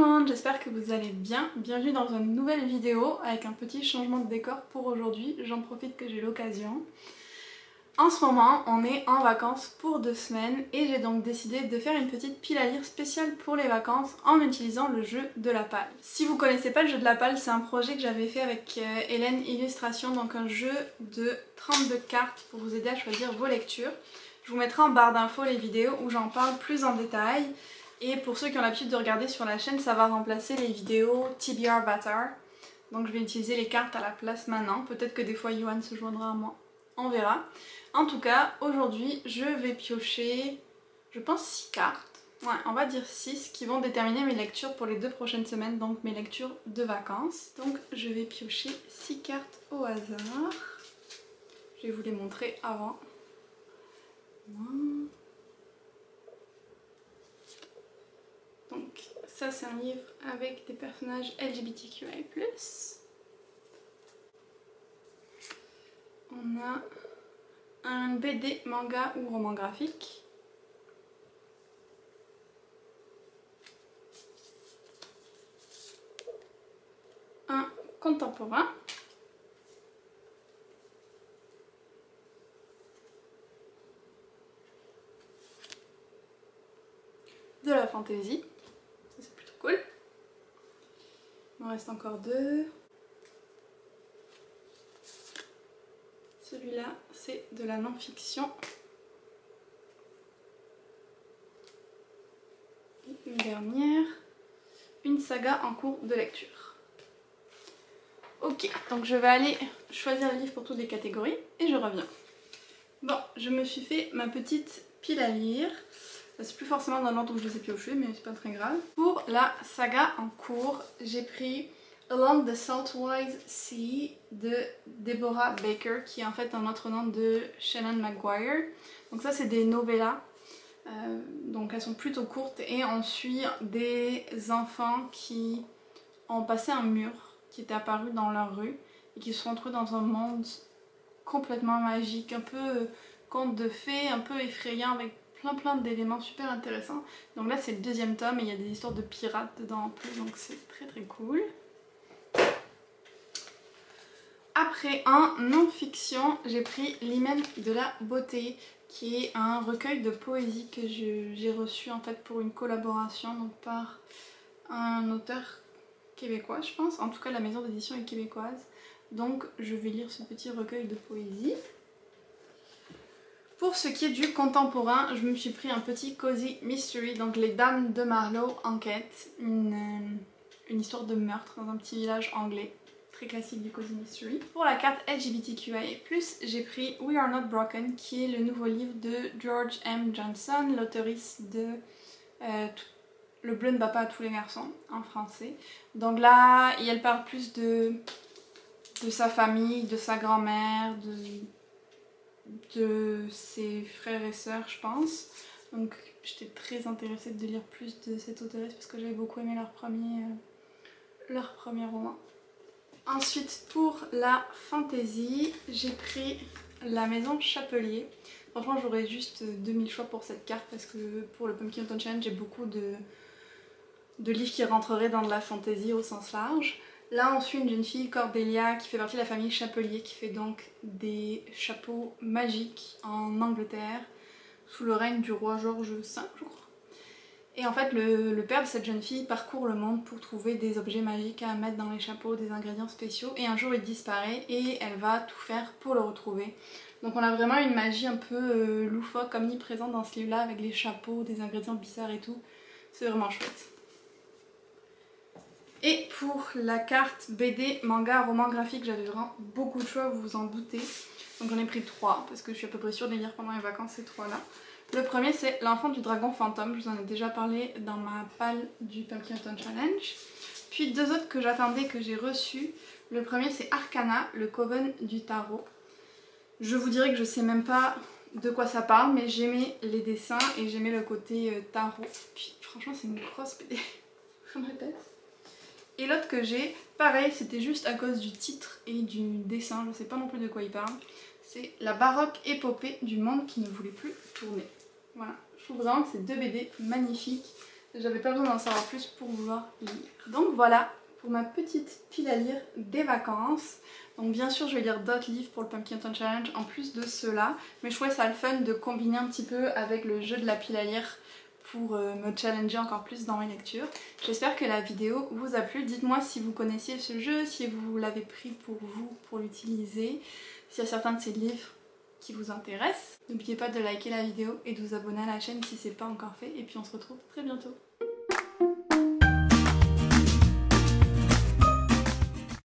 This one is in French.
monde, j'espère que vous allez bien. Bienvenue dans une nouvelle vidéo avec un petit changement de décor pour aujourd'hui. J'en profite que j'ai l'occasion. En ce moment, on est en vacances pour 2 semaines et j'ai donc décidé de faire une petite pile à lire spéciale pour les vacances en utilisant le jeu de la palle. Si vous connaissez pas le jeu de la palle, c'est un projet que j'avais fait avec Hélène Illustration, donc un jeu de 32 cartes pour vous aider à choisir vos lectures. Je vous mettrai en barre d'infos les vidéos où j'en parle plus en détail. Et pour ceux qui ont l'habitude de regarder sur la chaîne, ça va remplacer les vidéos TBR Avatar. Donc je vais utiliser les cartes à la place maintenant. Peut-être que des fois Yohan se joindra à moi. On verra. En tout cas, aujourd'hui, je vais piocher, je pense 6 cartes. Ouais, on va dire 6 qui vont déterminer mes lectures pour les 2 prochaines semaines, donc mes lectures de vacances. Donc je vais piocher 6 cartes au hasard. Je vais vous les montrer avant. Donc ça c'est un livre avec des personnages LGBTQI+. On a un BD, manga ou roman graphique. Un contemporain. De la fantasy. Ça c'est plutôt cool. Il m'en reste encore 2. Celui-là, c'est de la non-fiction. Et une dernière, une saga en cours de lecture. Ok, donc je vais aller choisir le livre pour toutes les catégories et je reviens. Bon, je me suis fait ma petite pile à lire. C'est plus forcément dans l'ordre où je les ai piochés, mais c'est pas très grave. Pour la saga en cours, j'ai pris Along the Saltwise Sea de Deborah Baker, qui est en fait un autre nom de Shannon Maguire. Donc ça c'est des novellas, donc elles sont plutôt courtes et on suit des enfants qui ont passé un mur qui était apparu dans leur rue et qui se sont retrouvés dans un monde complètement magique, un peu conte de fées, un peu effrayant avec plein d'éléments super intéressants. Donc là c'est le 2e tome et il y a des histoires de pirates dedans en plus, donc c'est très cool. Après, en non-fiction, j'ai pris L'hymen de la beauté, qui est un recueil de poésie que j'ai reçu en fait pour une collaboration donc par un auteur québécois, je pense. En tout cas, la maison d'édition est québécoise. Donc, je vais lire ce petit recueil de poésie. Pour ce qui est du contemporain, je me suis pris un petit cozy mystery, donc Les Dames de Marlowe enquête, une histoire de meurtre dans un petit village anglais. Très classique du cozy mystery. Pour la carte LGBTQIA+, j'ai pris We Are Not Broken, qui est le nouveau livre de George M. Johnson, l'auteuriste de Le bleu ne va pas à tous les garçons, en français. Donc là, elle parle plus de sa famille, de sa grand-mère, de ses frères et sœurs, je pense. Donc j'étais très intéressée de lire plus de cette auteuriste parce que j'avais beaucoup aimé leur premier roman. Ensuite, pour la fantasy, j'ai pris La Maison Chapelier. Franchement, j'aurais juste 2000 choix pour cette carte parce que pour le Pumpkin Autumn Challenge, j'ai beaucoup de livres qui rentreraient dans de la fantasy au sens large. Là, on suit une jeune fille, Cordelia, qui fait partie de la famille Chapelier, qui fait donc des chapeaux magiques en Angleterre, sous le règne du roi George V, je crois. Et en fait, le père de cette jeune fille parcourt le monde pour trouver des objets magiques à mettre dans les chapeaux, des ingrédients spéciaux. Et un jour, il disparaît et elle va tout faire pour le retrouver. Donc on a vraiment une magie un peu loufoque, omniprésente dans ce livre-là, avec les chapeaux, des ingrédients bizarres et tout. C'est vraiment chouette. Et pour la carte BD, manga, roman graphique, j'avais vraiment beaucoup de choix, vous vous en doutez. Donc j'en ai pris 3, parce que je suis à peu près sûre de les lire pendant les vacances, ces 3-là. Le premier c'est L'enfant du dragon fantôme, je vous en ai déjà parlé dans ma palle du Pumpkin Autumn Challenge. Puis 2 autres que j'attendais, que j'ai reçus. Le premier c'est Arcana, le coven du tarot. Je vous dirais que je sais même pas de quoi ça parle, mais j'aimais les dessins et j'aimais le côté tarot. Puis franchement c'est une grosse BD, je me répète. Et l'autre que j'ai, pareil, c'était juste à cause du titre et du dessin, je sais pas non plus de quoi il parle. C'est La baroque épopée du monde qui ne voulait plus tourner. Voilà, je trouve vraiment que c'est 2 BD magnifiques j'avais pas besoin d'en savoir plus pour vouloir lire. Donc voilà pour ma petite pile à lire des vacances. Donc bien sûr je vais lire d'autres livres pour le Pumpkinton Challenge en plus de ceux-là, mais je trouvais ça le fun de combiner un petit peu avec le jeu de la pile à lire pour me challenger encore plus dans mes lectures. J'espère que la vidéo vous a plu. Dites-moi si vous connaissiez ce jeu, si vous l'avez pris pour vous, pour l'utiliser, s'il y a certains de ces livres qui vous intéressent. N'oubliez pas de liker la vidéo et de vous abonner à la chaîne si ce n'est pas encore fait. Et puis on se retrouve très bientôt.